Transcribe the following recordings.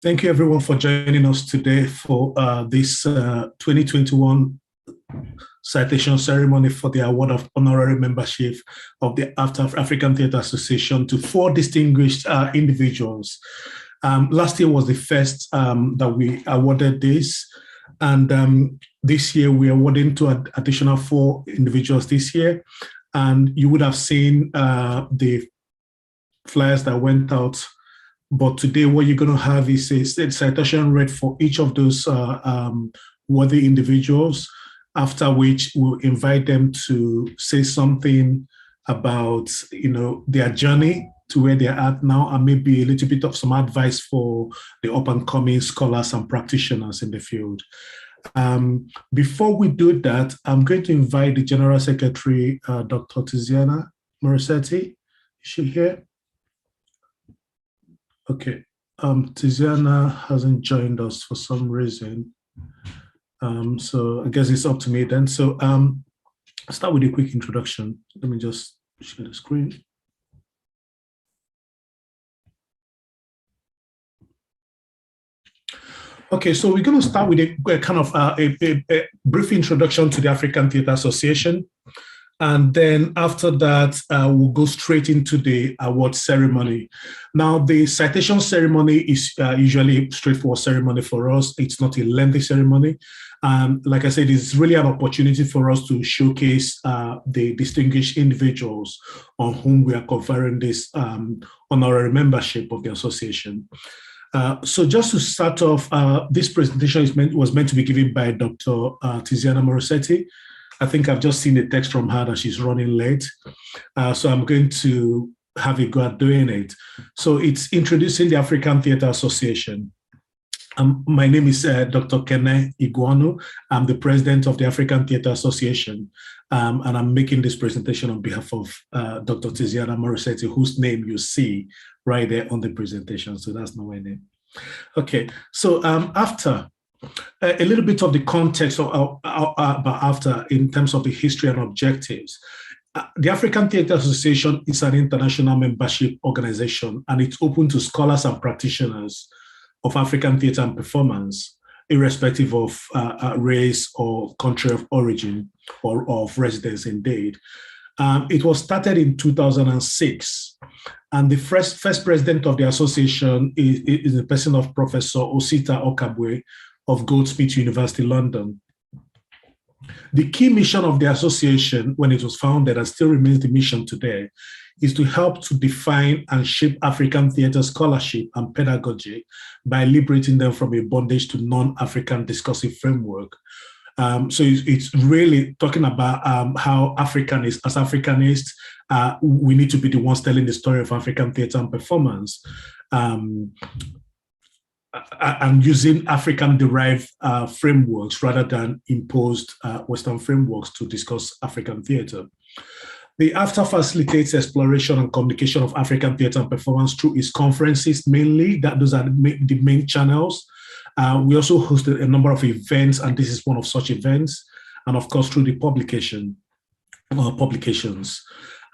Thank you, everyone, for joining us today for this 2021 citation ceremony for the award of honorary membership of the AfTA African Theatre Association to four distinguished individuals. Last year was the first that we awarded this, and this year we are awarding to an additional four individuals this year. And you would have seen the flyers that went out. But today, what you're going to have is a citation read for each of those worthy individuals, after which we'll invite them to say something about, their journey to where they're at now, and maybe a little bit of some advice for the up-and-coming scholars and practitioners in the field. Before we do that, I'm going to invite the General Secretary, Dr. Tiziana Morissetti. Is she here? Okay, Tiziana hasn't joined us for some reason. So I guess it's up to me then. So I'll start with a quick introduction. Let me just share the screen. Okay, so we're going to start with a kind of a brief introduction to the African Theatre Association. And then after that, we'll go straight into the award ceremony. Now, the citation ceremony is usually a straightforward ceremony for us. It's not a lengthy ceremony. Like I said, it's really an opportunity for us to showcase the distinguished individuals on whom we are conferring this honorary membership of the association. So just to start off, this presentation was meant to be given by Dr. Tiziana Morissetti. I think I've just seen a text from her that she's running late. So I'm going to have a go at doing it. So it's introducing the African Theatre Association. My name is Dr. Kene Iguanu. I'm the president of the African Theatre Association. And I'm making this presentation on behalf of Dr. Tiziana Morissetti, whose name you see right there on the presentation. So that's not my name. Okay, so after a little bit of the context about AfTA in terms of the history and objectives. The African Theatre Association is an international membership organization, and it's open to scholars and practitioners of African theatre and performance, irrespective of race or country of origin or of residence indeed. It was started in 2006, and the first president of the association is the person of Professor Osita Okabwe, of Goldsmiths University, London. The key mission of the association when it was founded, and still remains the mission today, is to help to define and shape African theatre scholarship and pedagogy by liberating them from a bondage to non-African discursive framework. So it's really talking about how Africanists, as Africanists, we need to be the ones telling the story of African theatre and performance. And using African-derived frameworks rather than imposed Western frameworks to discuss African theatre. The AfTA facilitates exploration and communication of African theatre and performance through its conferences mainly. Those are the main channels. We also hosted a number of events, and this is one of such events, and of course through the publications.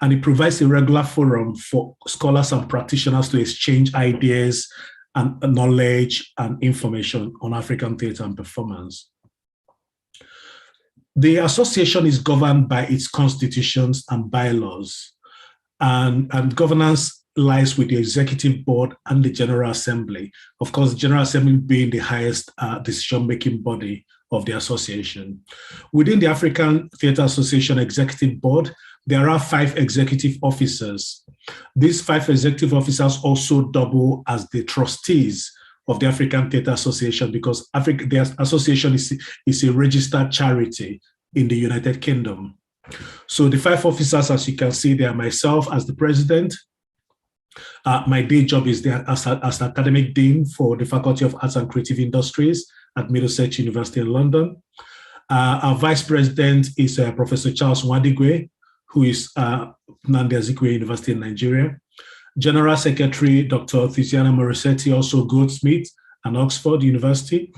And it provides a regular forum for scholars and practitioners to exchange ideas and knowledge and information on African theatre and performance. The association is governed by its constitutions and bylaws, and governance lies with the executive board and the General Assembly. Of course, the General Assembly being the highest decision-making body of the association. Within the African Theatre Association Executive Board, there are 5 executive officers. These 5 executive officers also double as the trustees of the African Theatre Association, because the association is a registered charity in the United Kingdom. So the 5 officers, as you can see, they are myself as the president. My day job is there as academic dean for the Faculty of Arts and Creative Industries at Middlesex University in London. Our vice president is Professor Charles Nwadigwe, who is Nnamdi Azikiwe University in Nigeria. General Secretary, Dr. Tiziana Morissetti, also Goldsmiths and Oxford University.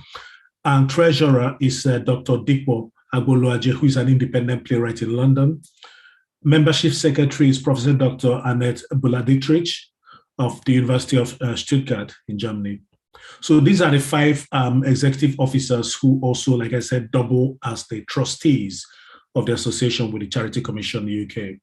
And Treasurer is Dr. Dikpo Agboluaje, who is an independent playwright in London. Membership Secretary is Professor Dr. Annette Vladitrich of the University of Stuttgart in Germany. So these are the five executive officers who also, like I said, double as the trustees of the association with the Charity Commission UK.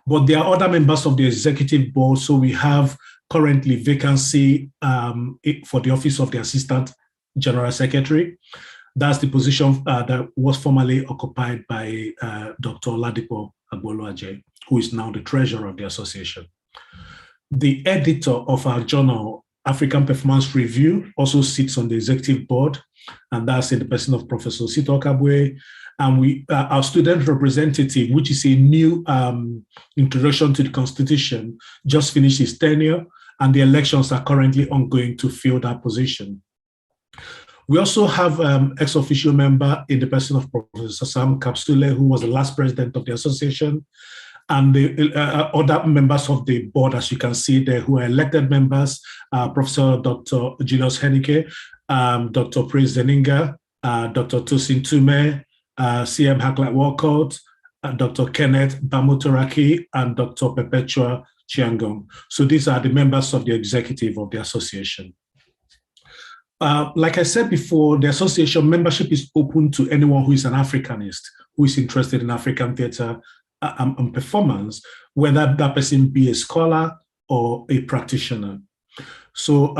But there are other members of the executive board. So we have currently vacancy for the office of the Assistant General Secretary. That's the position that was formerly occupied by Dr. Ladipo Agboluaje, who is now the treasurer of the association. The editor of our journal, African Performance Review, also sits on the executive board, and that's in the person of Professor Sito Kabwe. And our student representative, which is a new introduction to the Constitution, just finished his tenure, and the elections are currently ongoing to fill that position. We also have ex officio member in the person of Professor Sam Kapsule, who was the last president of the association, and the other members of the board, as you can see there, who are elected members, Professor Dr. Julius Henike, Dr. Praise Zeninga, Dr. Tusin Tume, CM Haklat Walcott, Dr. Kenneth Bamutoraki, and Dr. Perpetua Chiangong. So these are the members of the executive of the association. Like I said before, the association membership is open to anyone who is an Africanist, who is interested in African theatre and performance, whether that person be a scholar or a practitioner. So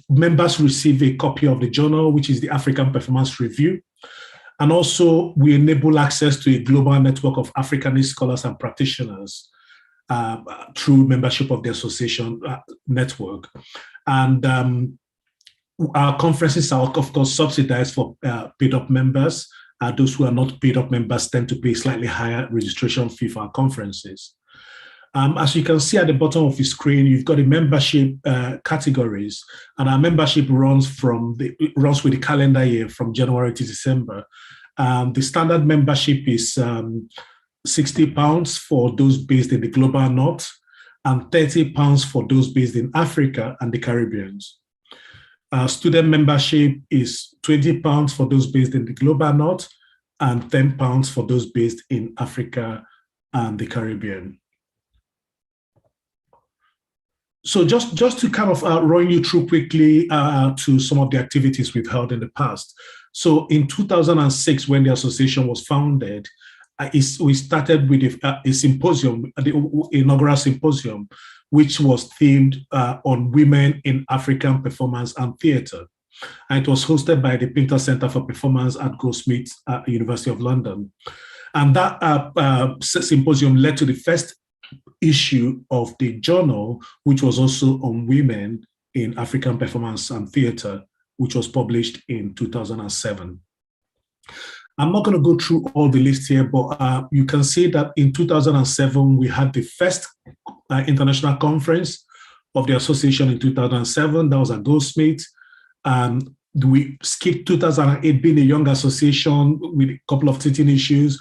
members receive a copy of the journal, which is the African Performance Review. And also we enable access to a global network of Africanist scholars and practitioners through membership of the association network. And our conferences are, of course, subsidized for paid-up members. Those who are not paid-up members tend to pay slightly higher registration fee for our conferences. As you can see at the bottom of the screen, you've got the membership categories, and our membership runs with the calendar year from January to December. The standard membership is £60 for those based in the global north, and £30 for those based in Africa and the Caribbean. Student membership is £20 for those based in the global north, and £10 for those based in Africa and the Caribbean. So just to kind of run you through quickly to some of the activities we've held in the past. So in 2006, when the association was founded, we started with a symposium, the inaugural symposium, which was themed on women in African performance and theatre. And it was hosted by the Pinter Center for Performance at Goldsmith University of London. And that symposium led to the first issue of the journal, which was also on women in African performance and theatre, which was published in 2007. I'm not going to go through all the list here, but you can see that in 2007, we had the first international conference of the association in 2007. That was at Goldsmith. We skipped 2008, being a young association with a couple of teaching issues.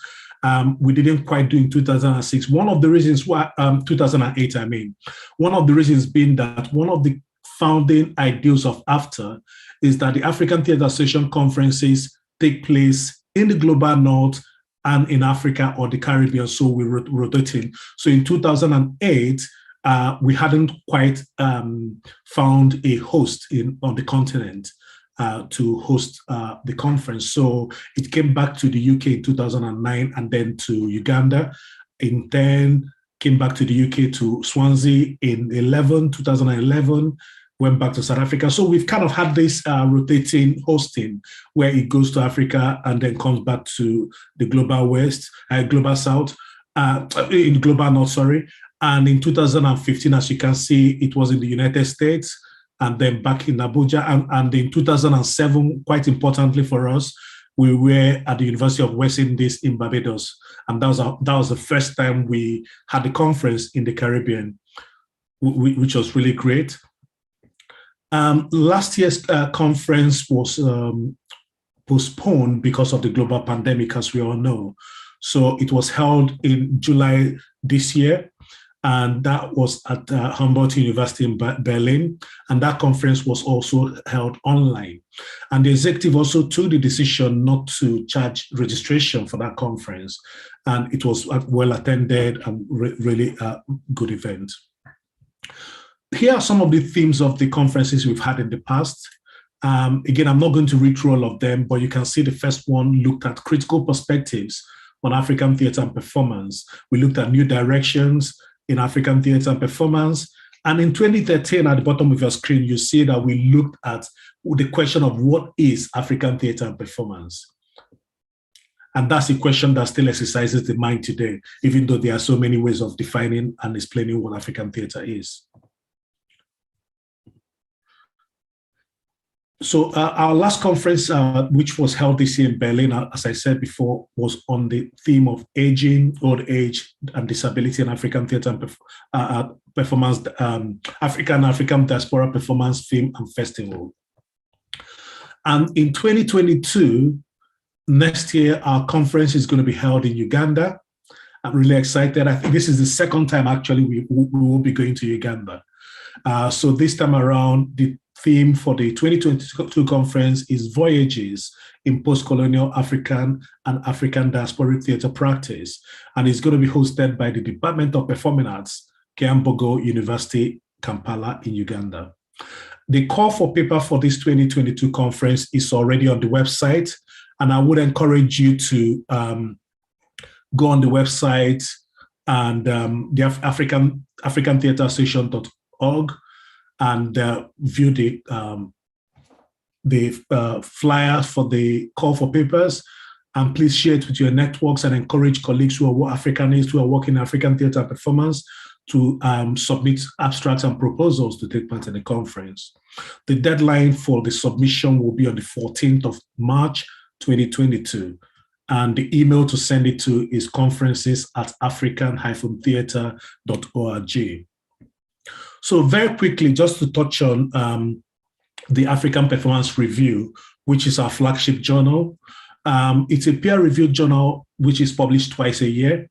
We didn't quite do in 2006. One of the reasons why, 2008, I mean, one of the reasons being that one of the founding ideals of AfTA is that the African Theatre Association conferences take place in the global north and in Africa or the Caribbean, so we're rotating. So in 2008, we hadn't quite found a host on the continent to host the conference. So it came back to the UK in 2009 and then to Uganda in 10, came back to the UK to Swansea in 2011, went back to South Africa. So we've kind of had this rotating hosting where it goes to Africa and then comes back to the global west, global south, in global north, sorry. And in 2015, as you can see, it was in the United States and then back in Abuja. And in 2007, quite importantly for us, we were at the University of West Indies in Barbados. And that was the first time we had a conference in the Caribbean, which was really great. Last year's conference was postponed because of the global pandemic, as we all know. So it was held in July this year, and that was at Humboldt University in Berlin. And that conference was also held online. And the executive also took the decision not to charge registration for that conference. And it was well attended and really a good event. here are some of the themes of the conferences we've had in the past. Again, I'm not going to read through all of them, but you can see the first one looked at critical perspectives on African theatre and performance. We looked at new directions in African theatre and performance. And in 2013, at the bottom of your screen, you see that we looked at the question of what is African theatre and performance. And that's a question that still exercises the mind today, even though there are so many ways of defining and explaining what African theatre is. So our last conference, which was held this year in Berlin, as I said before, was on the theme of aging, old age, and disability in African theatre and performance, African diaspora performance, film, and festival. And in 2022, next year, our conference is going to be held in Uganda. I'm really excited. I think this is the second time, actually, we will be going to Uganda. So this time around, the theme for the 2022 conference is Voyages in Post-Colonial African and African Diasporic Theatre Practice, and it's going to be hosted by the Department of Performing Arts, Kyambogo University, Kampala in Uganda. The call for paper for this 2022 conference is already on the website, and I would encourage you to go on the website and the African Theatre Association.org and view the flyer for the call for papers. And please share it with your networks and encourage colleagues who are Africanists who are working in African theatre performance to submit abstracts and proposals to take part in the conference. The deadline for the submission will be on the 14th of March, 2022. And the email to send it to is conferences@african-theatre.org. So very quickly, just to touch on the African Performance Review, which is our flagship journal. It's a peer-reviewed journal which is published twice a year.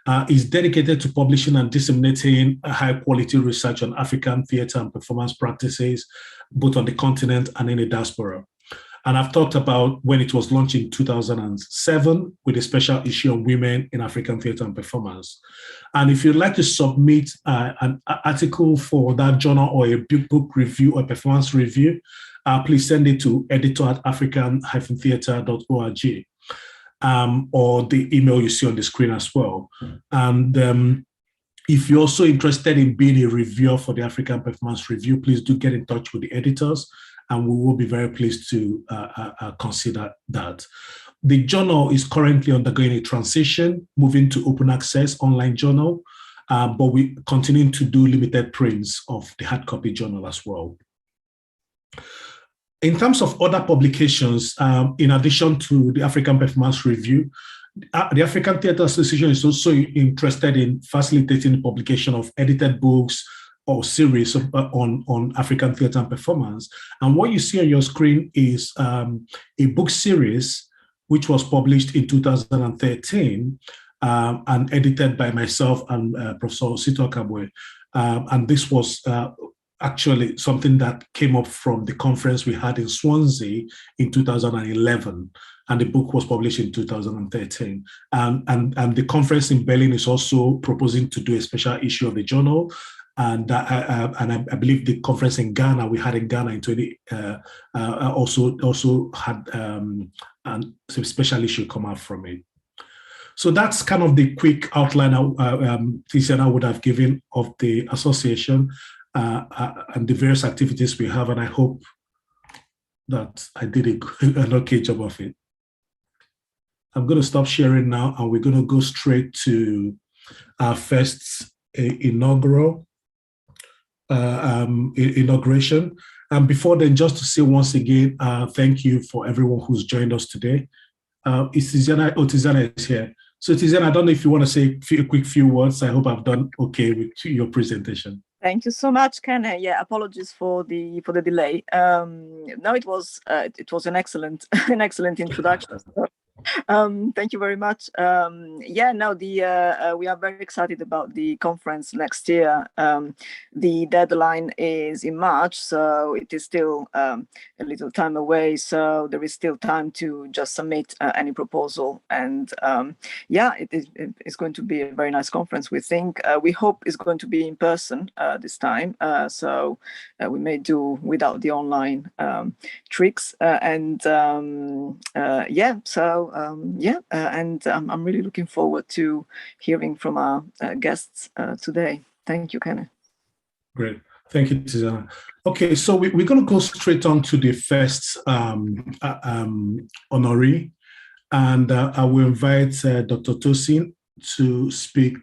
It's dedicated to publishing and disseminating high-quality research on African theatre and performance practices, both on the continent and in the diaspora. And I've talked about when it was launched in 2007 with a special issue on women in African theatre and performance. And if you'd like to submit an article for that journal or a book review or performance review, please send it to editor@african-theatre.org or the email you see on the screen as well. And if you're also interested in being a reviewer for the African Performance Review, please do get in touch with the editors, and we will be very pleased to consider that. The journal is currently undergoing a transition, moving to open access online journal, but we continue to do limited prints of the hard copy journal as well. In terms of other publications, in addition to the African Performance Review, the African Theatre Association is also interested in facilitating the publication of edited books or series on African theatre and performance. And what you see on your screen is a book series which was published in 2013 and edited by myself and Professor Sito Kabwe. And this was actually something that came up from the conference we had in Swansea in 2011. And the book was published in 2013. And the conference in Berlin is also proposing to do a special issue of the journal. And I believe the conference in Ghana, we had in Ghana in 20, also had some special issue come out from it. So that's kind of the quick outline Tiziana would have given of the association and the various activities we have. And I hope that I did an okay job of it. I'm going to stop sharing now, and we're going to go straight to our first inauguration. And before then, just to say once again, thank you for everyone who's joined us today. Tiziana is here. So Tiziana, I don't know if you want to say a quick few words. I hope I've done okay with your presentation. Thank you so much, Ken. Yeah, apologies for the delay. No, it was an excellent introduction. So Thank you very much. Yeah, no, we are very excited about the conference next year. The deadline is in March, so it is still a little time away. So there is still time to just submit any proposal. And yeah, it's going to be a very nice conference, we think. We hope it's going to be in person this time. So we may do without the online tricks. Yeah, so I'm really looking forward to hearing from our guests today. Thank you, Kenneth. Great. Thank you, Tusin. Okay, so we're going to go straight on to the first honoree, and I will invite Dr. Tusin to speak,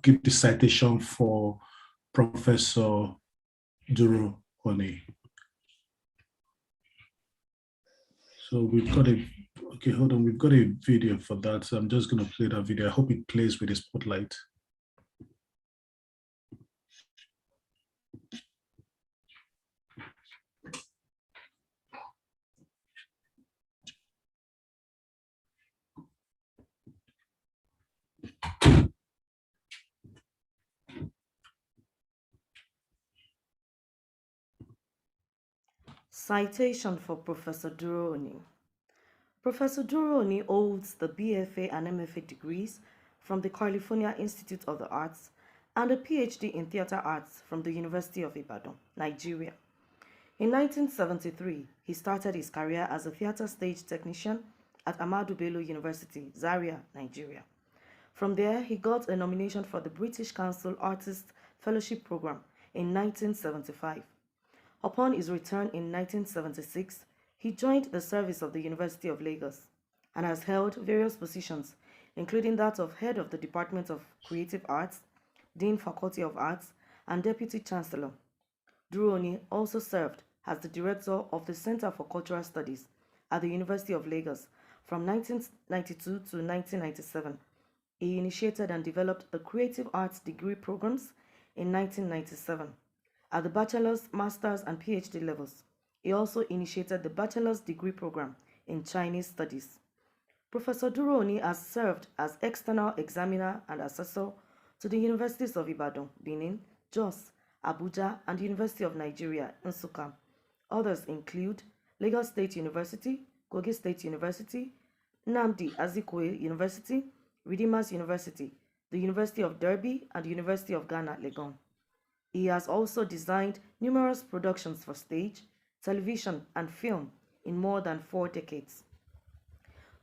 give the citation for Professor Duron. So we've got okay, hold on, we've got a video for that. So I'm just going to play that video. I hope it plays with the spotlight. Citation for Professor Duron. Professor Duron holds the BFA and MFA degrees from the California Institute of the Arts and a PhD in Theatre Arts from the University of Ibadan, Nigeria. In 1973, he started his career as a theatre stage technician at Ahmadu Bello University, Zaria, Nigeria. From there, he got a nomination for the British Council Artist Fellowship Program in 1975. Upon his return in 1976, he joined the service of the University of Lagos and has held various positions, including that of Head of the Department of Creative Arts, Dean Faculty of Arts, and Deputy Chancellor. Duron also served as the Director of the Center for Cultural Studies at the University of Lagos from 1992 to 1997. He initiated and developed the Creative Arts degree programs in 1997. At the bachelor's, master's, and PhD levels, he also initiated the bachelor's degree program in Chinese studies. Professor Duron has served as external examiner and assessor to the universities of Ibadan, Benin, Jos, Abuja, and the University of Nigeria, Nsukka. Others include Lagos State University, Kogi State University, Nnamdi Azikiwe University, Redeemers University, the University of Derby, and the University of Ghana, Legon. He has also designed numerous productions for stage, television, and film in more than 4 decades.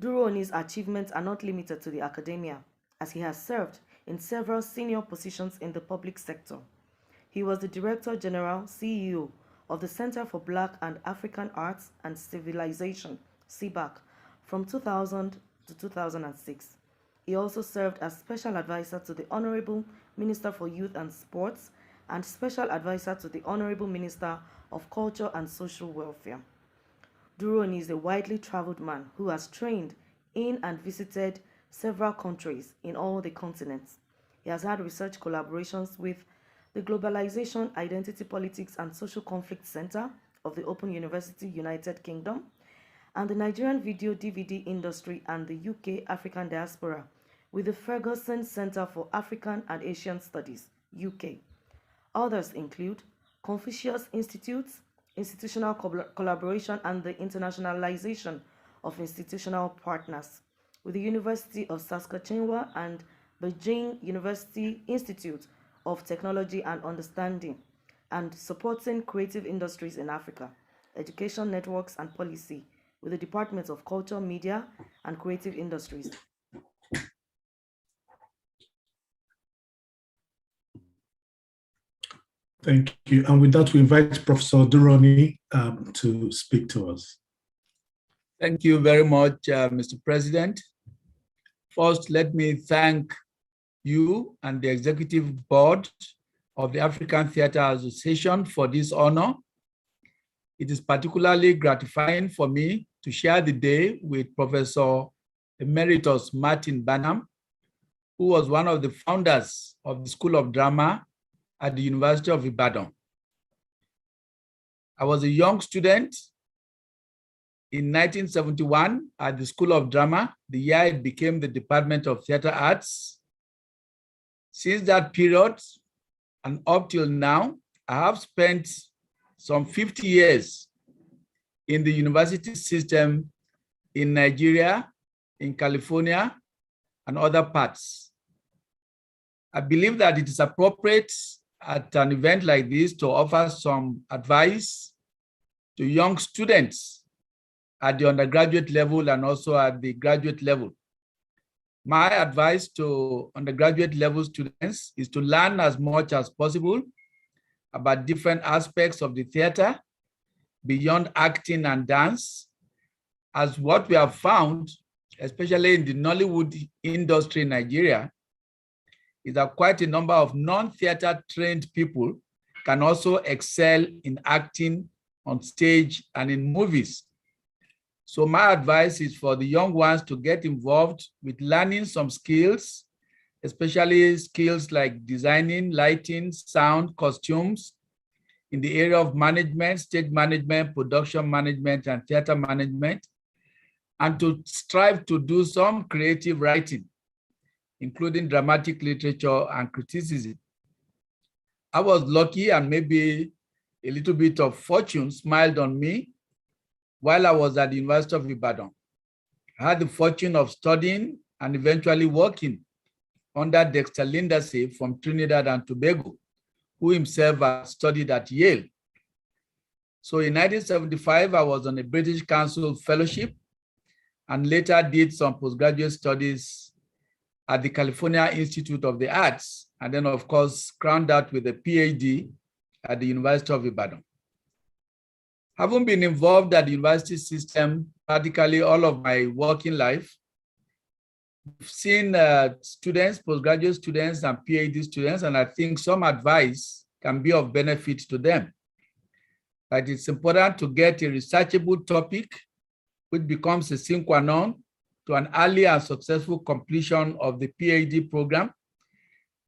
Duron's achievements are not limited to the academia, as he has served in several senior positions in the public sector. He was the Director General CEO of the Center for Black and African Arts and Civilization, CBAC, from 2000 to 2006. He also served as Special Advisor to the Honorable Minister for Youth and Sports and Special Advisor to the Honorable Minister of Culture and Social Welfare. Duron is a widely traveled man who has trained in and visited several countries in all the continents. He has had research collaborations with the Globalization, Identity Politics and Social Conflict Center of the Open University, United Kingdom, and the Nigerian Video DVD Industry and the UK African Diaspora with the Ferguson Center for African and Asian Studies, UK. Others include Confucius Institutes, institutional collaboration and the internationalization of institutional partners with the University of Saskatchewan and Beijing University Institute of Technology and Understanding, and supporting creative industries in Africa, education networks and policy with the Department of Culture, Media, and Creative Industries. Thank you. And with that, we invite Professor Duron to speak to us. Thank you very much, Mr. President. First, let me thank you and the Executive Board of the African Theatre Association for this honor. It is particularly gratifying for me to share the day with Professor Emeritus Martin Barnum, who was one of the founders of the School of Drama at the University of Ibadan. I was a young student in 1971 at the School of Drama, the year it became the Department of Theater Arts. Since that period and up till now, I have spent some 50 years in the university system in Nigeria, in California, and other parts. I believe that it is appropriate at an event like this to offer some advice to young students at the undergraduate level and also at the graduate level. My advice to undergraduate level students is to learn as much as possible about different aspects of the theater beyond acting and dance, as what we have found, especially in the Nollywood industry in Nigeria, is that quite a number of non-theater trained people can also excel in acting on stage and in movies. So my advice is for the young ones to get involved with learning some skills, especially skills like designing, lighting, sound, costumes, in the area of management, stage management, production management, and theater management, and to strive to do some creative writing, including dramatic literature and criticism. I was lucky, and maybe a little bit of fortune smiled on me while I was at the University of Ibadan. I had the fortune of studying and eventually working under Dexter Lindsay from Trinidad and Tobago, who himself had studied at Yale. So in 1975, I was on a British Council fellowship and later did some postgraduate studies at the California Institute of the Arts, and then of course, crowned out with a PhD at the University of Ibadan. Having been involved at the university system practically all of my working life, I've seen students, postgraduate students and PhD students, and I think some advice can be of benefit to them. But it's important to get a researchable topic which becomes a sine qua non to an early and successful completion of the PhD program.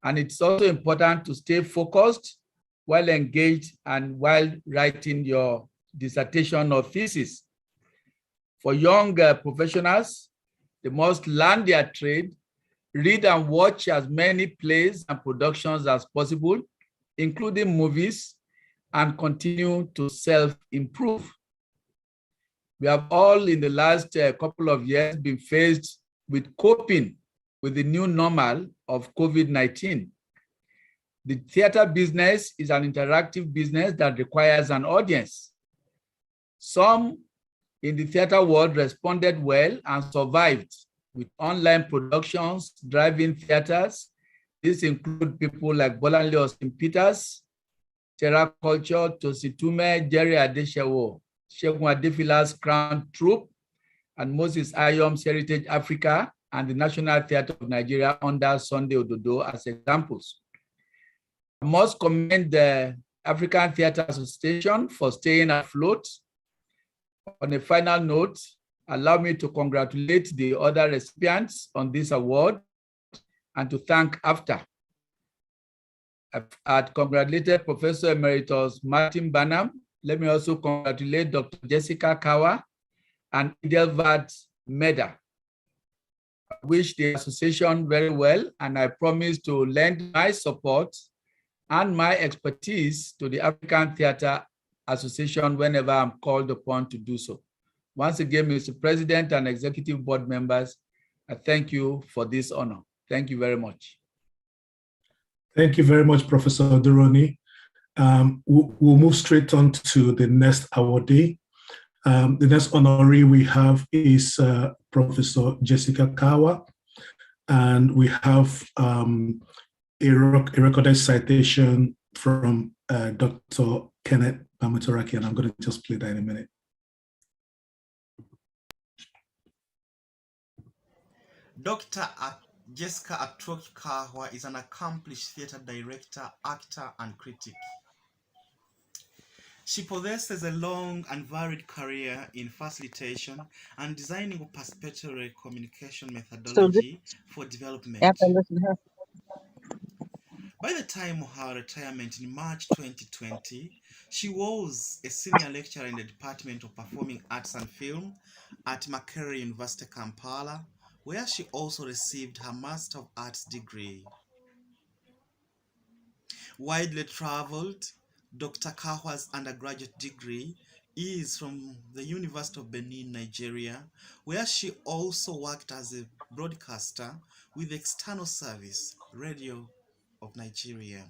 And it's also important to stay focused while engaged and while writing your dissertation or thesis. For young professionals, they must learn their trade, read and watch as many plays and productions as possible, including movies, and continue to self-improve. We have all in the last couple of years been faced with coping with the new normal of COVID-19. The theater business is an interactive business that requires an audience. Some in the theater world responded well and survived with online productions, drive-in theaters. This includes people like Bolanle Austin Peters, Terra Culture, Tositume, Jerry Adeshewo, Shegun Adefila's Crown Troupe, and Moses Ayom's Heritage Africa, and the National Theatre of Nigeria under Sunday Ododo as examples. I must commend the African Theatre Association for staying afloat. On a final note, allow me to congratulate the other recipients on this award and to thank AfTA. I've congratulated Professor Emeritus Martin Banham. Let me also congratulate Dr. Jessica Kahua and Idelvad Meda. I wish the association very well, and I promise to lend my support and my expertise to the African Theatre Association whenever I'm called upon to do so. Once again, Mr. President and Executive Board members, I thank you for this honor. Thank you very much. Thank you very much, Professor Duron. We'll move straight on to the next awardee. The next honoree we have is Professor Jessica Kahua, and we have a recorded citation from Dr. Kenneth Bamutaraki, and I'm going to just play that in a minute. Dr. Jessica Atroki Kahua is an accomplished theater director, actor, and critic. She possesses a long and varied career in facilitation and designing of participatory communication methodology for development. By the time of her retirement in March 2020, she was a senior lecturer in the Department of Performing Arts and Film at Makerere University, Kampala, where she also received her Master of Arts degree. Widely traveled, Dr. Kahua's undergraduate degree is from the University of Benin, Nigeria, where she also worked as a broadcaster with the External Service Radio of Nigeria.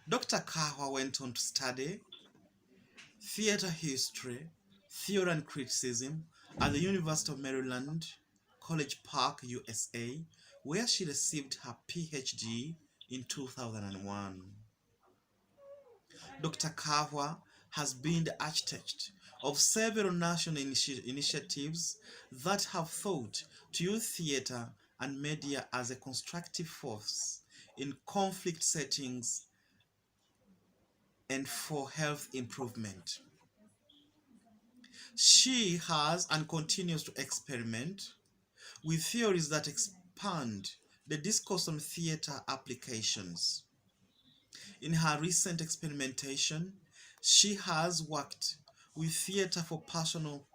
Dr. Kahua went on to study theater history, theory and criticism at the University of Maryland, College Park, USA, where she received her PhD in 2001. Dr. Kahua has been the architect of several national initiatives that have sought to use theater and media as a constructive force in conflict settings and for health improvement. She has and continues to experiment with theories that expand the discourse on theater applications. In her recent experimentation, she has worked with theater for personal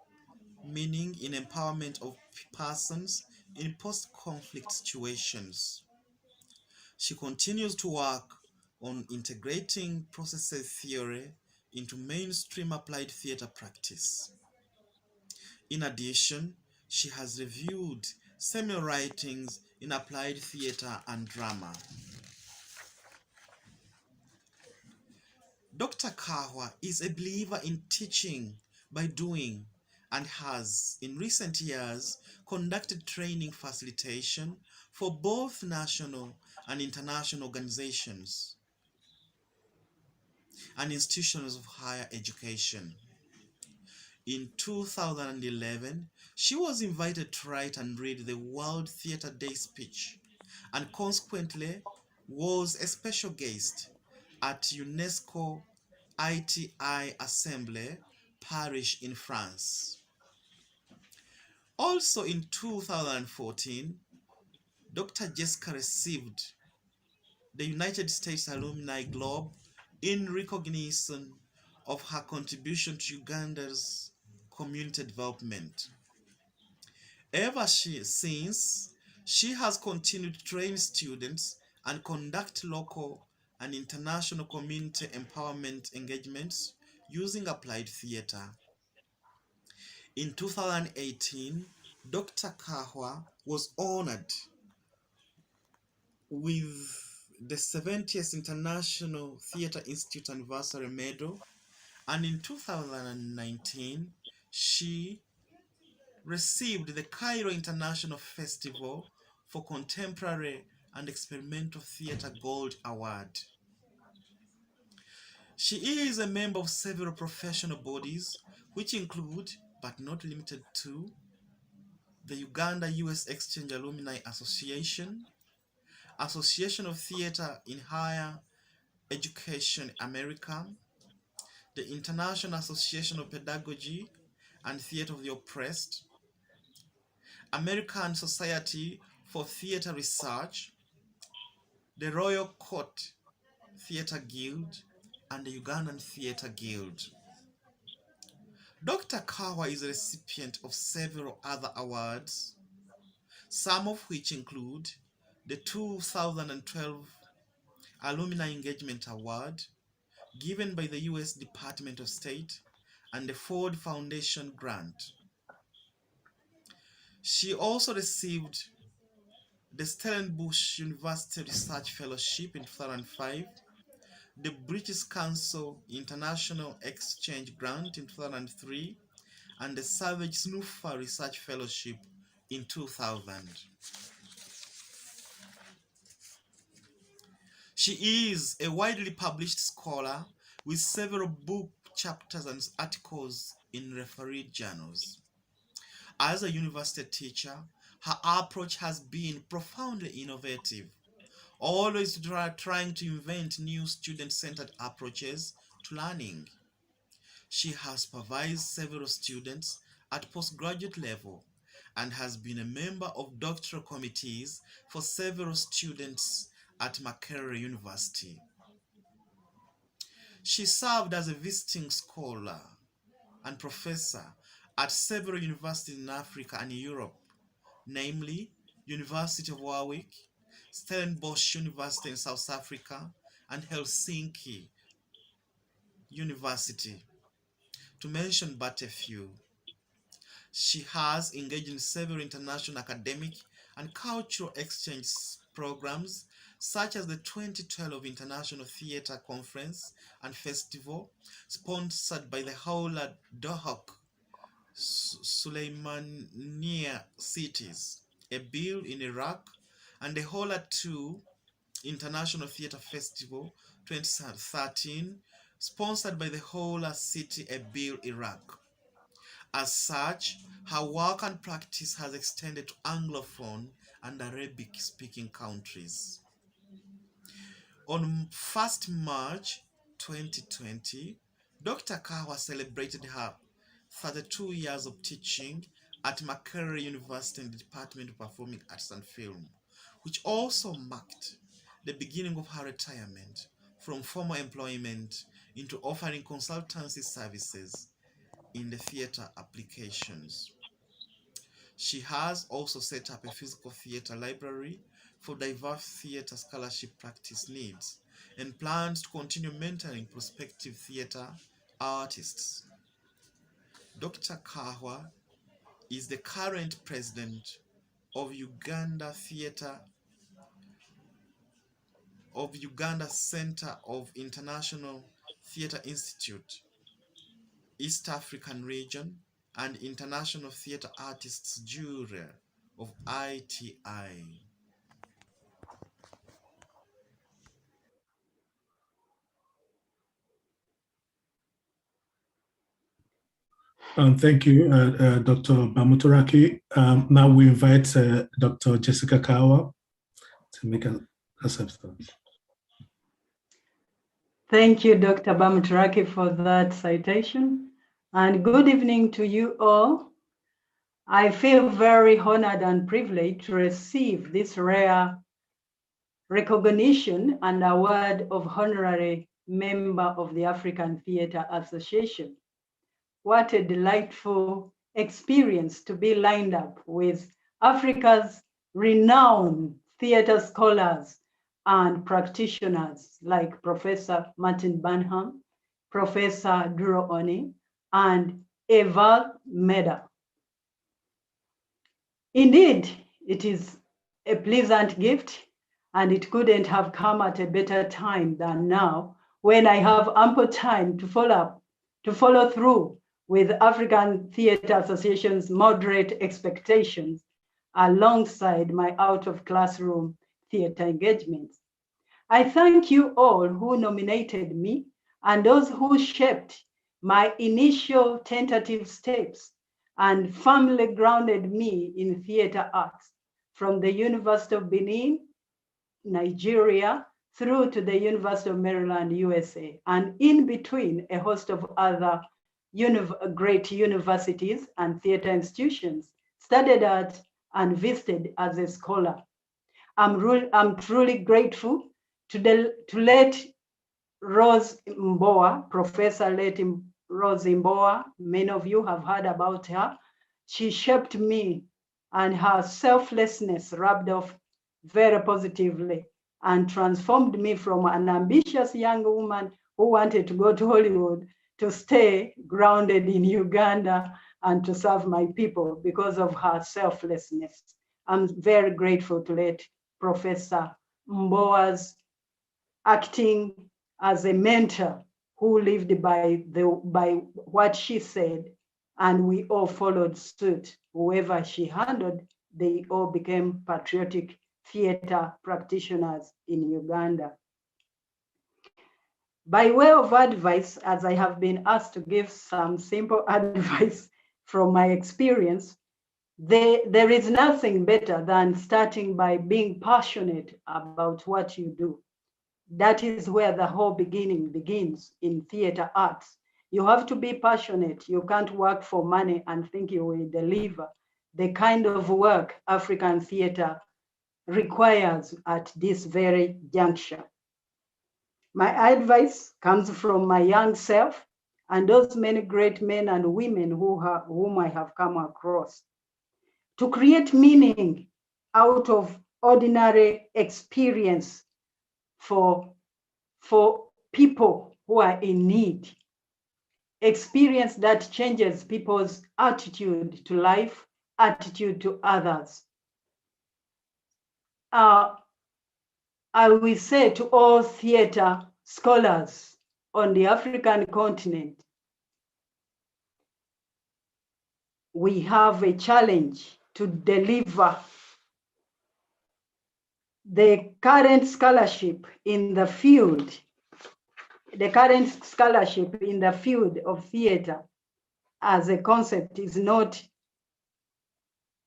meaning in empowerment of persons in post-conflict situations. She continues to work on integrating process theory into mainstream applied theater practice. In addition, she has reviewed seminal writings in applied theater and drama. Dr. Kahua is a believer in teaching by doing and has, in recent years, conducted training facilitation for both national and international organizations and institutions of higher education. In 2011, she was invited to write and read the World Theatre Day speech and consequently was a special guest at UNESCO ITI Assembly, Paris in France. Also in 2014, Dr. Jessica received the United States Alumni Globe in recognition of her contribution to Uganda's community development. Ever since, she has continued to train students and conduct local and international community empowerment engagements using applied theater. In 2018, Dr. Kahua was honored with the 70th International Theatre Institute Anniversary Medal, and in 2019, she received the Cairo International Festival for Contemporary and Experimental Theatre Gold Award. She is a member of several professional bodies, which include, but not limited to, the Uganda-US Exchange Alumni Association, Association of Theatre in Higher Education America, the International Association of Pedagogy and Theatre of the Oppressed, American Society for Theatre Research, the Royal Court Theatre Guild, and the Ugandan Theatre Guild. Dr. Kahua is a recipient of several other awards, some of which include the 2012 Alumni Engagement Award, given by the U.S. Department of State, and the Ford Foundation grant. She also received the Stellenbosch University Research Fellowship in 2005, the British Council International Exchange Grant in 2003, and the Savage Snuffer Research Fellowship in 2000. She is a widely published scholar with several book chapters and articles in refereed journals. As a university teacher, her approach has been profoundly innovative, always trying to invent new student-centered approaches to learning. She has supervised several students at postgraduate level and has been a member of doctoral committees for several students at Makerere University. She served as a visiting scholar and professor at several universities in Africa and Europe, namely University of Warwick, Stellenbosch University in South Africa, and Helsinki University, to mention but a few. She has engaged in several international academic and cultural exchange programs, such as the 2012 International Theatre Conference and Festival, sponsored by the Howlad Dohok Suleimania Cities, a bill in Iraq, and the Hola 2 International Theatre Festival 2013, sponsored by the Hola City, a bill Iraq. As such, her work and practice has extended to Anglophone and Arabic-speaking countries. On 1st March 2020, Dr. Kahua celebrated her 32 years of teaching at Makerere University in the Department of Performing Arts and Film, which also marked the beginning of her retirement from formal employment into offering consultancy services in the theatre applications. She has also set up a physical theatre library for diverse theatre scholarship practice needs and plans to continue mentoring prospective theatre artists. Dr. Kahua is the current president of Uganda Center of International Theatre Institute, East African Region, and International Theatre Artists Jury of ITI. Thank you, Dr. Bamuturaki. Now we invite Dr. Jessica Kahua to make a substance. Thank you, Dr. Bamuturaki, for that citation. And good evening to you all. I feel very honored and privileged to receive this rare recognition and award of honorary member of the African Theatre Association. What a delightful experience to be lined up with Africa's renowned theatre scholars and practitioners like Professor Martin Burnham, Professor Duron, and Eva Meda. Indeed, it is a pleasant gift, and it couldn't have come at a better time than now, when I have ample time to follow through with African Theatre Association's moderate expectations alongside my out-of-classroom theatre engagements. I thank you all who nominated me and those who shaped my initial tentative steps and firmly grounded me in theatre arts, from the University of Benin, Nigeria, through to the University of Maryland, USA, and in between a host of other great universities and theatre institutions, studied at and visited as a scholar. I'm truly grateful to let Rose Mboa, Professor Rose Mboa, many of you have heard about her. She shaped me, and her selflessness rubbed off very positively and transformed me from an ambitious young woman who wanted to go to Hollywood to stay grounded in Uganda and to serve my people because of her selflessness. I'm very grateful to let Professor Mboa's acting as a mentor who lived by what she said, and we all followed suit. Whoever she handled, they all became patriotic theatre practitioners in Uganda. By way of advice, as I have been asked to give some simple advice from my experience, there is nothing better than starting by being passionate about what you do. That is where the whole beginning begins in theatre arts. You have to be passionate. You can't work for money and think you will deliver the kind of work African theatre requires at this very juncture. My advice comes from my young self and those many great men and women whom I have come across. To create meaning out of ordinary experience for people who are in need. Experience that changes people's attitude to life, attitude to others. I will say to all theater scholars on the African continent, we have a challenge to deliver the current scholarship in the field. The current scholarship in the field of theater as a concept is not,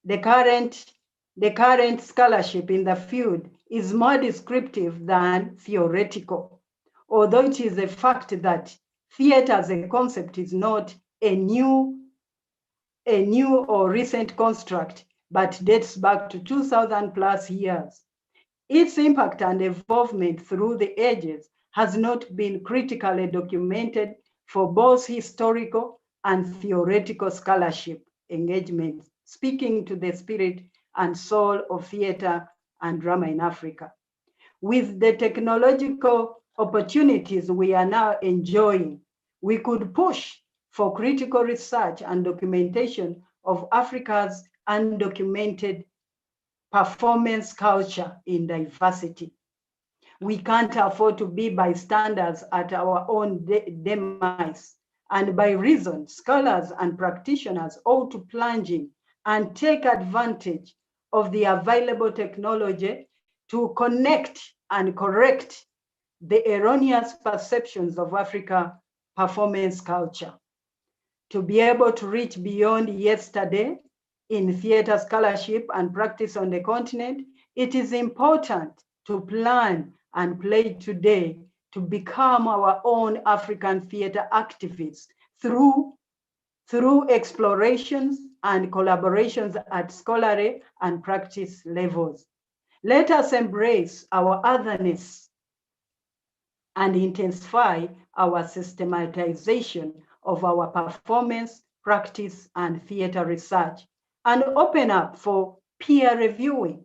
the current scholarship in the field is more descriptive than theoretical, although it is a fact that theater as a concept is not a new or recent construct, but dates back to 2000 plus years. Its impact and involvement through the ages has not been critically documented for both historical and theoretical scholarship engagements, speaking to the spirit and soul of theater and drama in Africa. With the technological opportunities we are now enjoying, we could push for critical research and documentation of Africa's undocumented performance culture in diversity. We can't afford to be bystanders at our own demise. And by reason, scholars and practitioners ought to plunge in and take advantage of the available technology to connect and correct the erroneous perceptions of Africa performance culture. To be able to reach beyond yesterday in theater scholarship and practice on the continent, it is important to plan and play today to become our own African theater activists through explorations and collaborations at scholarly and practice levels. Let us embrace our otherness and intensify our systematization of our performance, practice, and theater research, and open up for peer reviewing.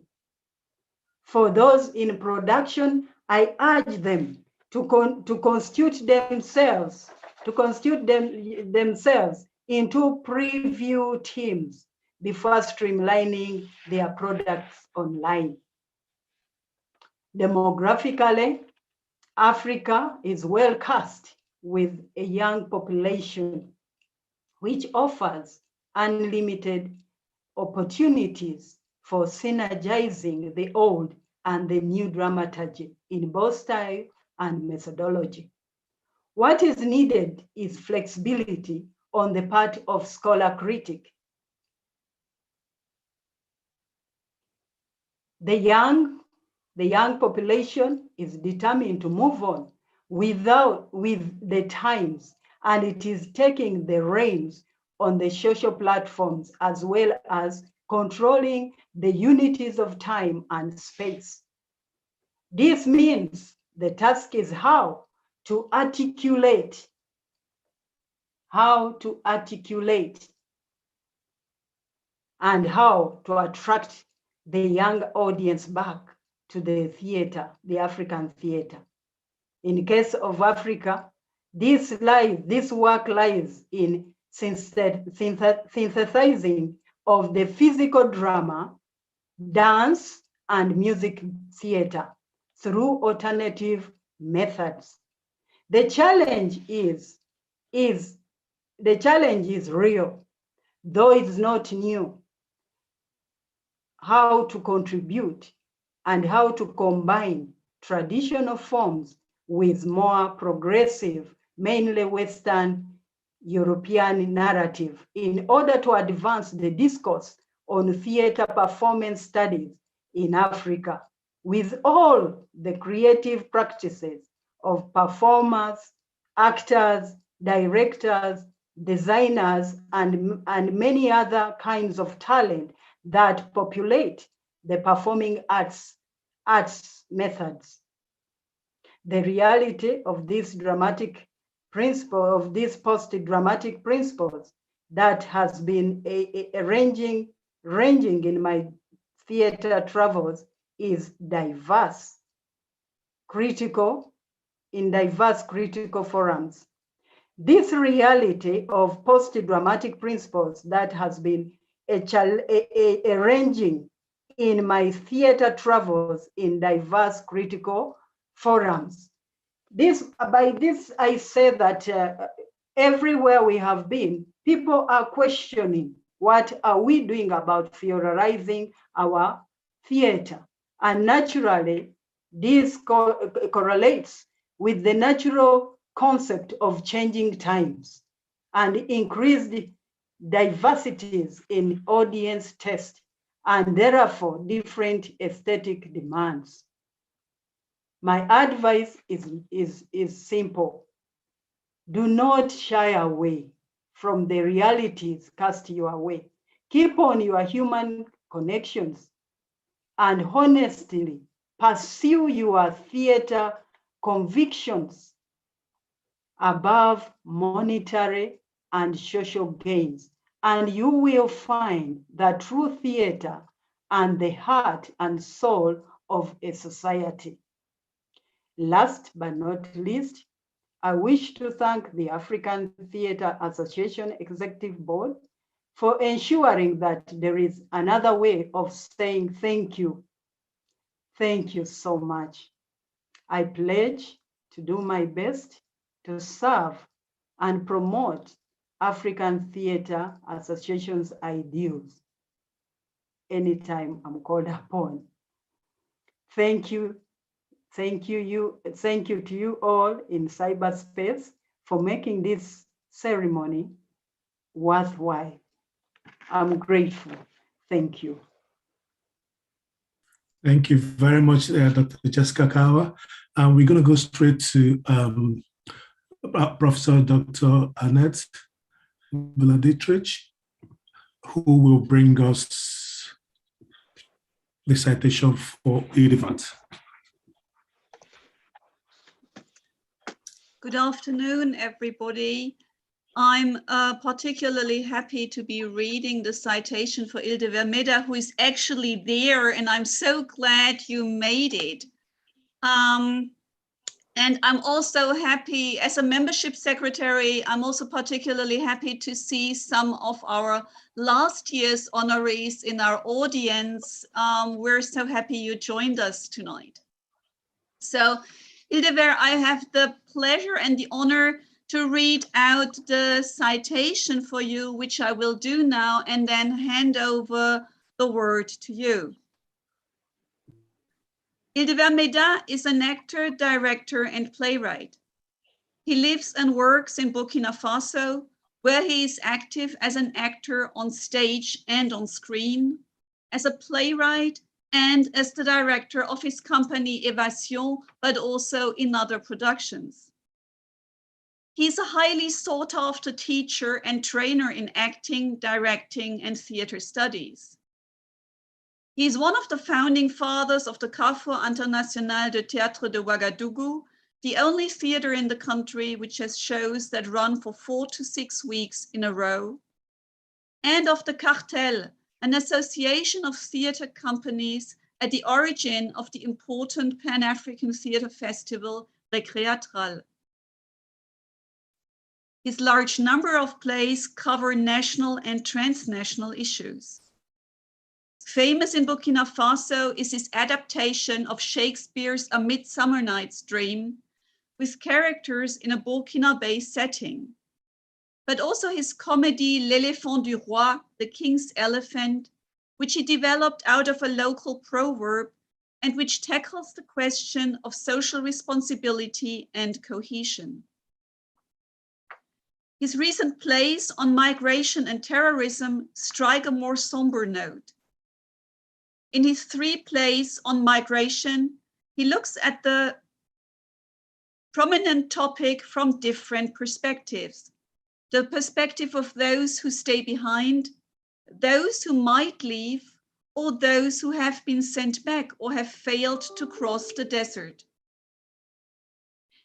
For those in production, I urge them to constitute themselves into preview teams before streamlining their products online. Demographically, Africa is well cast with a young population, which offers unlimited opportunities for synergizing the old and the new dramaturgy in both style and methodology. What is needed is flexibility on the part of scholar critic. The young population is determined to move on with the times, and it is taking the reins on the social platforms as well as controlling the unities of time and space. This means the task is how to articulate and how to attract the young audience back to the theater, the African theater. In case of Africa, this work lies in synthesizing of the physical drama, dance, and music theater through alternative methods. The challenge is real, though it's not new. How to contribute and how to combine traditional forms with more progressive, mainly Western European narrative in order to advance the discourse on theater performance studies in Africa with all the creative practices of performers, actors, directors, designers, and many other kinds of talent that populate the performing arts methods. The reality of this dramatic principle, of these post-dramatic principles that has been ranging in my theater travels is diverse critical forums. This reality of post-dramatic principles that has been ranging in my theater travels in diverse critical forums. By this, I say that everywhere we have been, people are questioning what are we doing about theorizing our theater. And naturally, this correlates with the natural concept of changing times and increased diversities in audience taste and therefore different aesthetic demands. My advice is simple. Do not shy away from the realities cast your way. Keep on your human connections and honestly pursue your theater convictions above monetary and social gains, and you will find the true theater and the heart and soul of a society. Last but not least, I wish to thank the African Theatre Association Executive Board for ensuring that there is another way of saying thank you. Thank you so much. I pledge to do my best to serve and promote African Theatre Association's ideals anytime I'm called upon. Thank you. Thank you to you all in cyberspace for making this ceremony worthwhile. I'm grateful. Thank you. Thank you very much, Dr. Jessica Kahua. And we're going to go straight to Professor Dr. Annette Vladitrich, who will bring us the citation for IDIVAT. Good afternoon, everybody. I'm particularly happy to be reading the citation for Ildevermeda, who is actually there, and I'm so glad you made it. And I'm also happy, as a membership secretary, I'm also particularly happy to see some of our last year's honorees in our audience. We're so happy you joined us tonight. So, Ildever, I have the pleasure and the honor to read out the citation for you, which I will do now, and then hand over the word to you. Ildevermeda is an actor, director, and playwright. He lives and works in Burkina Faso, where he is active as an actor on stage and on screen, as a playwright, and as the director of his company Évasion, but also in other productions. He is a highly sought-after teacher and trainer in acting, directing, and theater studies. He is one of the founding fathers of the Kahua International de Théâtre de Ouagadougou, the only theater in the country which has shows that run for 4 to 6 weeks in a row, and of the Cartel, an association of theater companies at the origin of the important Pan-African theater festival, Recréatral. His large number of plays cover national and transnational issues. Famous in Burkina Faso is his adaptation of Shakespeare's A Midsummer Night's Dream, with characters in a Burkina-Faso setting, but also his comedy L'Éléphant du Roi, The King's Elephant, which he developed out of a local proverb and which tackles the question of social responsibility and cohesion. His recent plays on migration and terrorism strike a more somber note. In his 3 plays on migration, he looks at the prominent topic from different perspectives. The perspective of those who stay behind, those who might leave, or those who have been sent back or have failed to cross the desert.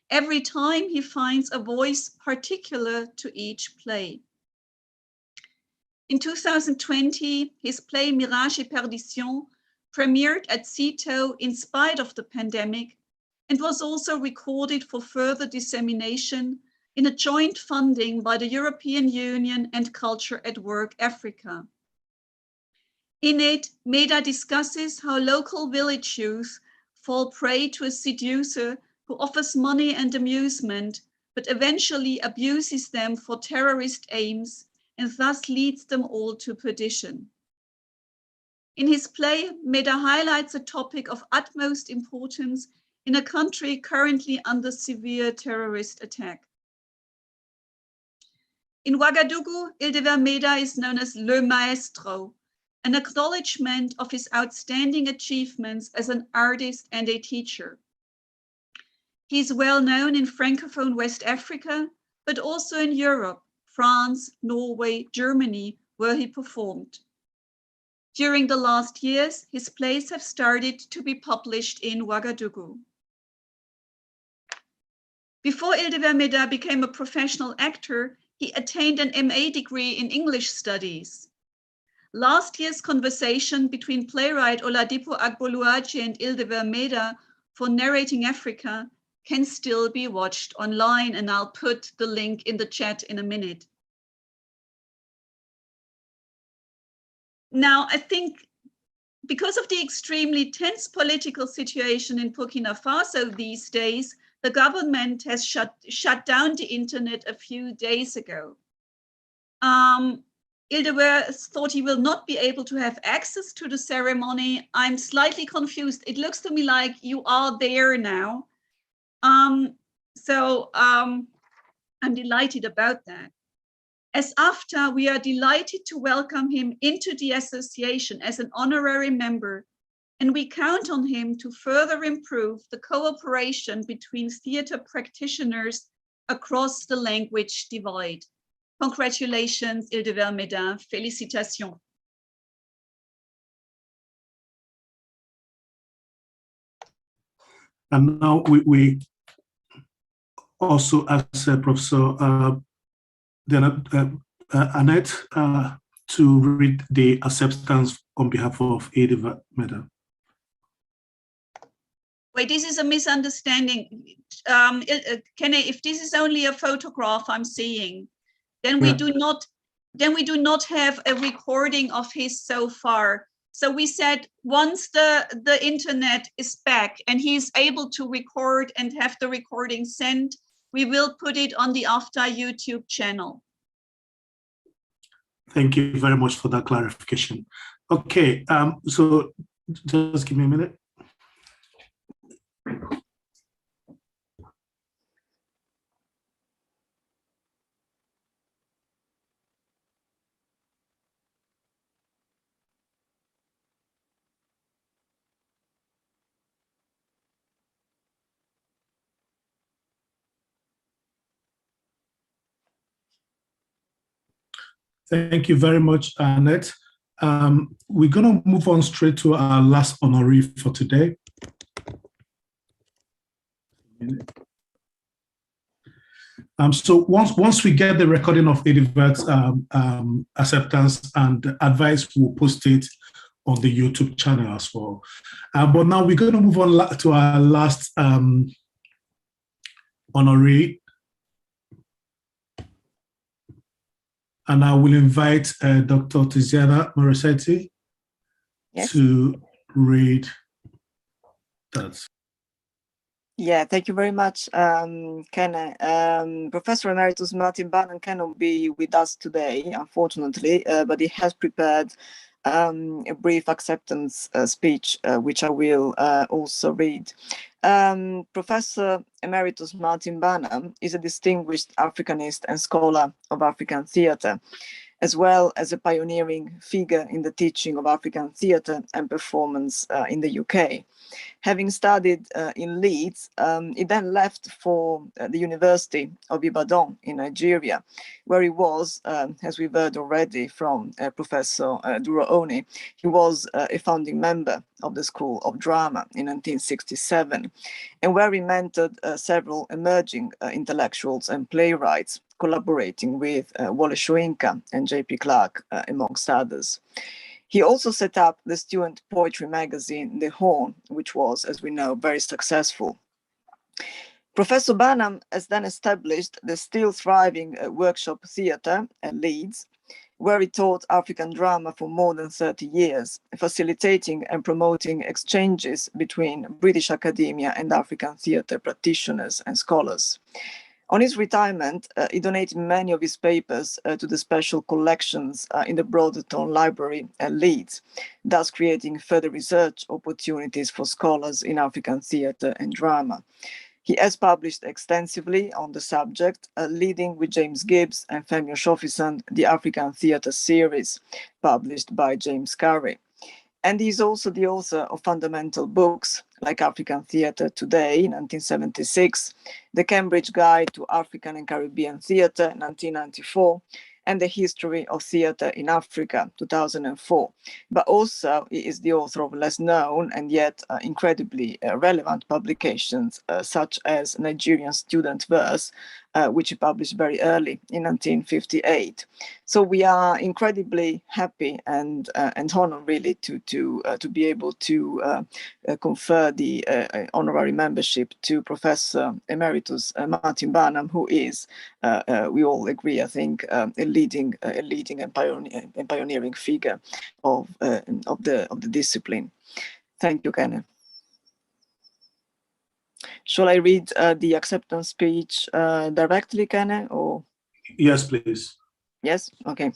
Every time he finds a voice particular to each play. In 2020, his play Mirage et Perdition premiered at Cito in spite of the pandemic and was also recorded for further dissemination in a joint funding by the European Union and Culture at Work Africa. In it, Meda discusses how local village youth fall prey to a seducer who offers money and amusement, but eventually abuses them for terrorist aims and thus leads them all to perdition. In his play, Meda highlights a topic of utmost importance in a country currently under severe terrorist attack. In Ouagadougou, Ildever Meda is known as Le Maestro, an acknowledgement of his outstanding achievements as an artist and a teacher. He is well known in Francophone West Africa, but also in Europe, France, Norway, Germany, where he performed. During the last years, his plays have started to be published in Ouagadougou. Before Ildever Meda became a professional actor, he attained an MA degree in English studies. Last year's conversation between playwright Oladipo Agboluaje and Ildever Meda for Narrating Africa can still be watched online, and I'll put the link in the chat in a minute. Now, I think because of the extremely tense political situation in Burkina Faso these days, the government has shut down the internet a few days ago. Ildever thought he will not be able to have access to the ceremony. I'm slightly confused. It looks to me like you are there now. I'm delighted about that. As AfTA, we are delighted to welcome him into the association as an honorary member, and we count on him to further improve the cooperation between theater practitioners across the language divide. Congratulations, Ildever Meda. Félicitations. And now we also ask Professor Annette to read the acceptance on behalf of Ildever Meda. Wait, this is a misunderstanding. If this is only a photograph I'm seeing, then we do not have a recording of his so far. So we said once the internet is back and he's able to record and have the recording sent, we will put it on the AfTA YouTube channel. Thank you very much for that clarification. Okay, so just give me a minute. Thank you very much, Annette. We're going to move on straight to our last honoree for today. So once we get the recording of Ildever's acceptance and advice, we'll post it on the YouTube channel as well. But now we're going to move on to our last honoree. And I will invite Dr. Tiziana Morissetti to read that. Yeah, thank you very much, Ken. Professor Emeritus Martin Bannon cannot be with us today, unfortunately, but he has prepared a brief acceptance speech, which I will also read. Professor Emeritus Martin Bannon is a distinguished Africanist and scholar of African theatre. as well as a pioneering figure in the teaching of African theatre and performance in the UK. Having studied in Leeds, he then left for the University of Ibadan in Nigeria, where he was, as we've heard already from Professor Duron, he was a founding member of the School of Drama in 1967, and where he mentored several emerging intellectuals and playwrights, collaborating with Wole Soyinka and J.P. Clark, amongst others. He also set up the student poetry magazine, The Horn, which was, as we know, very successful. Professor Banham has then established the still thriving workshop theatre at Leeds, where he taught African drama for more than 30 years, facilitating and promoting exchanges between British academia and African theatre practitioners and scholars. On his retirement, he donated many of his papers to the special collections in the Broderton Library at Leeds, thus creating further research opportunities for scholars in African theatre and drama. He has published extensively on the subject, leading with James Gibbs and Femi Oshofisan, the African Theatre series, published by James Curry. And he's also the author of fundamental books like African Theatre Today, 1976, The Cambridge Guide to African and Caribbean Theatre, 1994, and The History of Theatre in Africa, 2004. But also he is the author of less known and yet incredibly relevant publications such as Nigerian Student Verse, which he published very early in 1958. So we are incredibly happy and honored really to be able to confer the honorary membership to Professor Emeritus Martin Banham, who is, we all agree, I think, a leading and pioneering figure of the discipline. Thank you, Kenneth. Shall I read the acceptance speech directly, Kenneth, or? Yes, please. Yes, okay.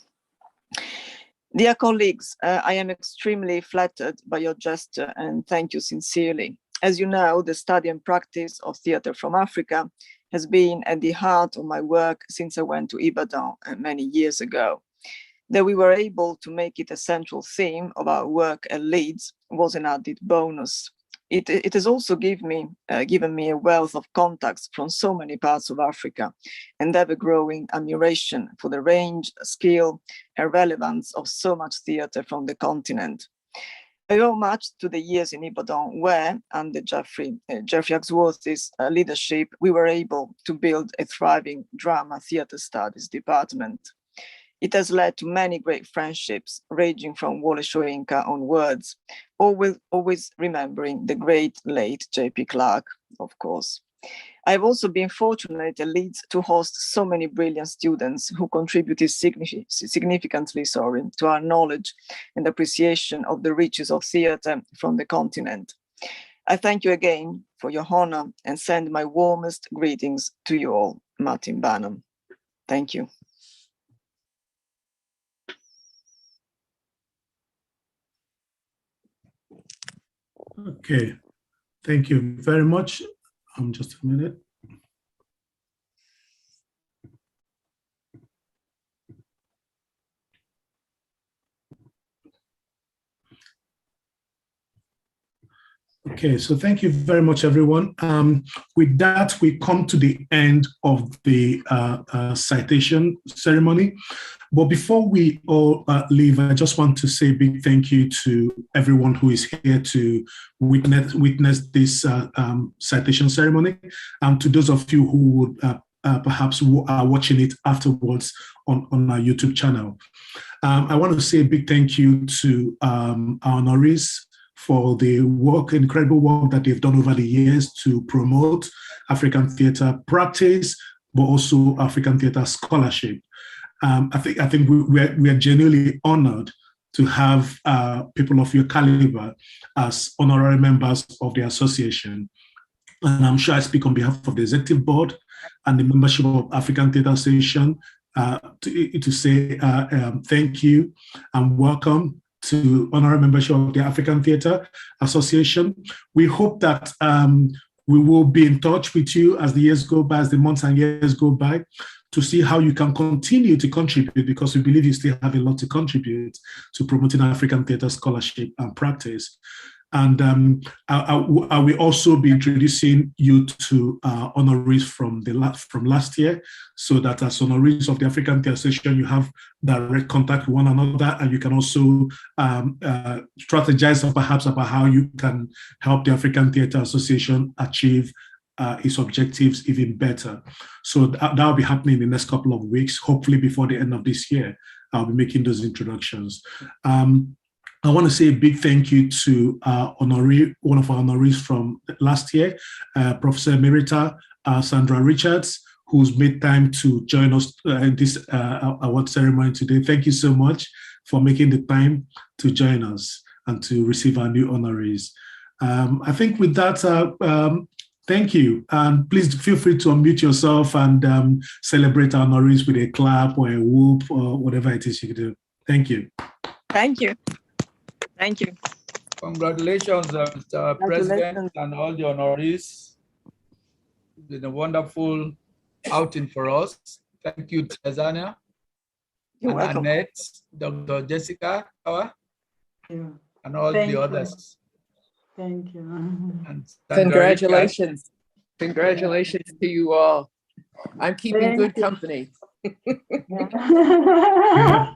Dear colleagues, I am extremely flattered by your gesture and thank you sincerely. As you know, the study and practice of theatre from Africa has been at the heart of my work since I went to Ibadan many years ago. That we were able to make it a central theme of our work at Leeds was an added bonus. It has also given me a wealth of contacts from so many parts of Africa and ever-growing admiration for the range, skill, and relevance of so much theatre from the continent. I owe much to the years in Ibadan where, under Jeffrey Axworthy's leadership, we were able to build a thriving drama theatre studies department. It has led to many great friendships, ranging from Wole Soyinka onwards, always remembering the great late J.P. Clark, of course. I've also been fortunate at Leeds to host so many brilliant students who contributed significantly to our knowledge and appreciation of the riches of theatre from the continent. I thank you again for your honor and send my warmest greetings to you all, Martin Banham. Thank you. Okay, thank you very much. Just a minute. Okay, so thank you very much, everyone. With that, we come to the end of the citation ceremony. But before we all leave, I just want to say a big thank you to everyone who is here to witness this citation ceremony, and to those of you who would perhaps are watching it afterwards on our YouTube channel. I want to say a big thank you to our honorees for the incredible work that they've done over the years to promote African theatre practice, but also African theatre scholarship. I think we are genuinely honored to have people of your caliber as honorary members of the association. And I'm sure I speak on behalf of the executive board and the membership of African Theatre Association to say thank you and welcome to honorary membership of the African Theatre Association. We hope that we will be in touch with you as the years go by, as the months and years go by, to see how you can continue to contribute, because we believe you still have a lot to contribute to promoting African theatre scholarship and practice. And I will also be introducing you to honorees from last year, so that as honorees of the African Theatre Association, you have direct contact with one another, and you can also strategize perhaps about how you can help the African Theatre Association achieve its objectives even better. So that will be happening in the next couple of weeks. Hopefully before the end of this year, I'll be making those introductions. I want to say a big thank you to honoree, one of our honorees from last year, Professor Emerita Sandra Richards, who's made time to join us in this award ceremony today. Thank you so much for making the time to join us and to receive our new honorees. I think with that, thank you. And please feel free to unmute yourself and celebrate our honorees with a clap or a whoop or whatever it is you can do. Thank you. Thank you. Thank you. Congratulations, Mr. President, and all the honorees. It's been a wonderful outing for us. Thank you, Tanzania, You're welcome. Annette, Dr. Jessica, and all Thank the you. others. Thank you. And Sandra Congratulations. Congratulations to you all. I'm keeping Thank good you. company. Yeah.